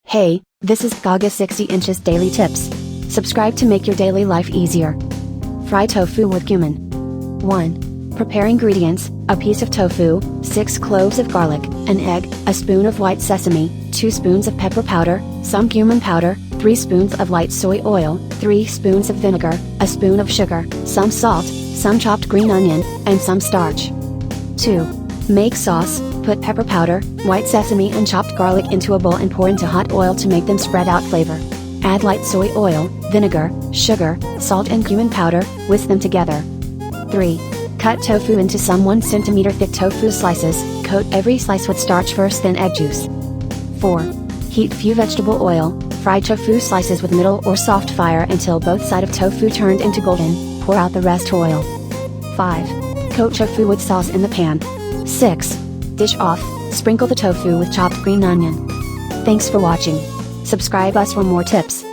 Hey, this is Cgaga 60 Inches Daily Tips. Subscribe to make your daily life easier. Fry tofu with cumin. 1. Prepare ingredients: a piece of tofu, 6 cloves of garlic, an egg, a spoon of white sesame, 2 spoons of pepper powder, some cumin powder, 3 spoons of light soy oil, 3 spoons of vinegar, a spoon of sugar, some salt, some chopped green onion, and some starch. 2. Make sauce. Put pepper powder, white sesame and chopped garlic into a bowl and pour into hot oil to make them spread out flavor. Add light soy oil, vinegar, sugar, salt and cumin powder, whisk them together. 3. Cut tofu into some 1 cm thick tofu slices, coat every slice with starch first then egg juice. 4. Heat few vegetable oil, fry tofu slices with middle or soft fire until both sides of tofu turned into golden, pour out the rest oil. 5. Coat tofu with sauce in the pan. 6. Dish off, sprinkle the tofu with chopped green onion. Thanks for watching. Subscribe us for more tips.